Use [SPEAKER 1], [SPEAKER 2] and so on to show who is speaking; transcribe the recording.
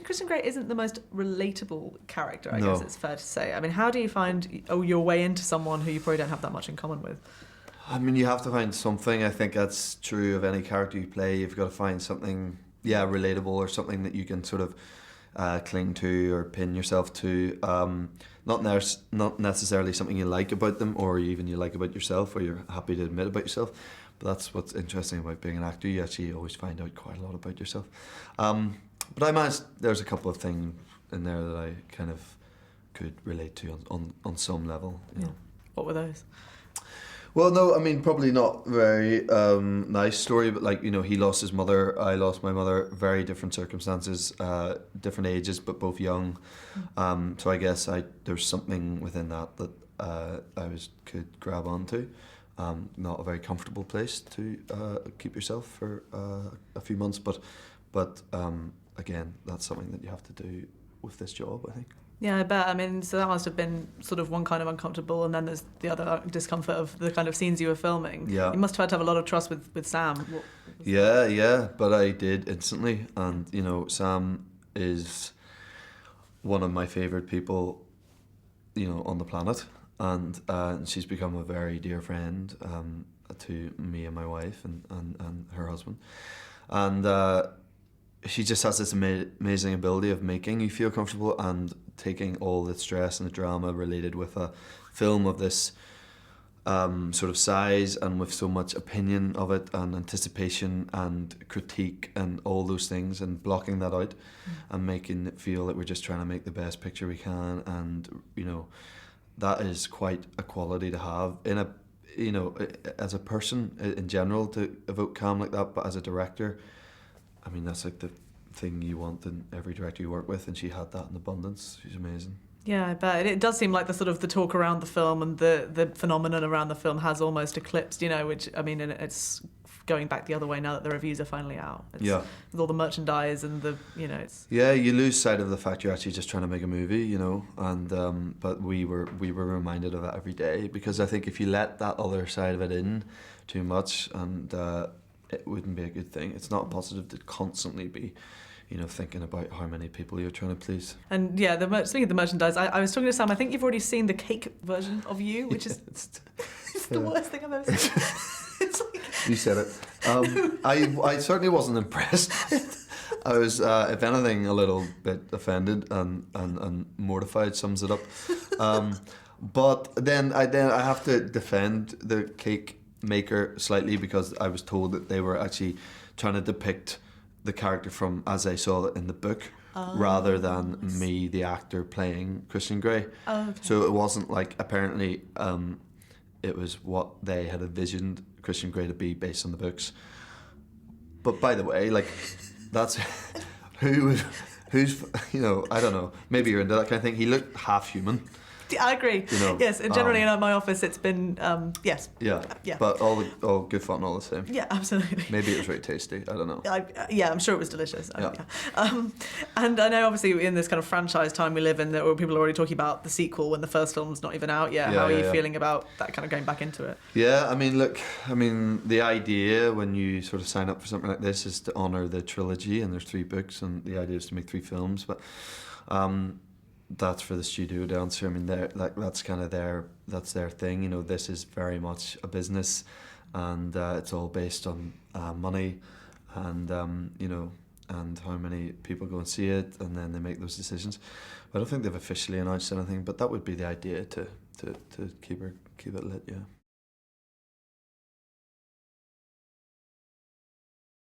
[SPEAKER 1] Christian Grey isn't the most relatable character, I guess
[SPEAKER 2] No.
[SPEAKER 1] it's fair to say. I mean, how do you find your way into someone who you probably don't have that much in common with?
[SPEAKER 2] I mean, you have to find something. I think that's true of any character you play. You've got to find something, yeah, relatable, or something that you can sort of cling to or pin yourself to. Not necessarily something you like about them, or even you like about yourself, or you're happy to admit about yourself. But that's what's interesting about being an actor. You actually always find out quite a lot about yourself. But I managed. There's a couple of things in there that I kind of could relate to on some level. You know.
[SPEAKER 1] What were those?
[SPEAKER 2] Well, no, I mean, probably not very nice story, but like, he lost his mother, I lost my mother, very different circumstances, different ages, but both young. So I guess there's something within that could grab onto. Not a very comfortable place to keep yourself for a few months, but again, that's something that you have to do with this job, I think.
[SPEAKER 1] Yeah, I bet. I mean, so that must have been sort of one kind of uncomfortable, and then there's the other discomfort of the kind of scenes you were filming.
[SPEAKER 2] Yeah.
[SPEAKER 1] You must have had to have a lot of trust with Sam.
[SPEAKER 2] Yeah, but I did instantly, and Sam is one of my favourite people, on the planet, and she's become a very dear friend to me and my wife and her husband, and she just has this amazing ability of making you feel comfortable and taking all the stress and the drama related with a film of this sort of size and with so much opinion of it and anticipation and critique and all those things, and blocking that out and making it feel that we're just trying to make the best picture we can. And that is quite a quality to have in a as a person in general, to evoke calm like that, but as a director, I mean, that's like the thing you want in every director you work with, and she had that in abundance. She's amazing.
[SPEAKER 1] Yeah, I bet. It does seem like the talk around the film and the phenomenon around the film has almost eclipsed, which, I mean, it's going back the other way now that the reviews are finally out.
[SPEAKER 2] Yeah.
[SPEAKER 1] With all the merchandise and it's...
[SPEAKER 2] Yeah, you lose sight of the fact you're actually just trying to make a movie, and but we were reminded of that every day, because I think if you let that other side of it in too much, and it wouldn't be a good thing. It's not positive to constantly be thinking about how many people you're trying to please.
[SPEAKER 1] And yeah, speaking of the merchandise, I was talking to Sam. I think you've already seen the cake version of you, which is it's the worst thing I've ever seen. It's like...
[SPEAKER 2] You said it. I certainly wasn't impressed. I was, if anything, a little bit offended, and mortified sums it up. But then I have to defend the cake maker slightly, because I was told that they were actually trying to depict the character from as I saw it in the book, rather than me, the actor, playing Christian Grey.
[SPEAKER 1] Oh, okay.
[SPEAKER 2] So it wasn't like, apparently it was what they had envisioned Christian Grey to be based on the books. But by the way, like, that's who's I don't know, maybe you're into that kind of thing. He looked half human.
[SPEAKER 1] I agree. Yes, and generally in my office it's been yes.
[SPEAKER 2] Yeah. But all good fun all the same.
[SPEAKER 1] Yeah, absolutely.
[SPEAKER 2] Maybe it was really tasty. I don't know.
[SPEAKER 1] I'm sure it was delicious.
[SPEAKER 2] Yeah.
[SPEAKER 1] And I know obviously in this kind of franchise time we live in, that people are already talking about the sequel when the first film's not even out yet. How are you feeling about that, kind of going back into it?
[SPEAKER 2] Yeah, I mean, the idea when you sort of sign up for something like this is to honour the trilogy, and there's 3 books, and the idea is to make 3 films, but that's for the studio to answer. I mean, that's kind of that's their thing. This is very much a business, and it's all based on money, and and how many people go and see it, and then they make those decisions. But I don't think they've officially announced anything, but that would be the idea, to keep it lit. Yeah.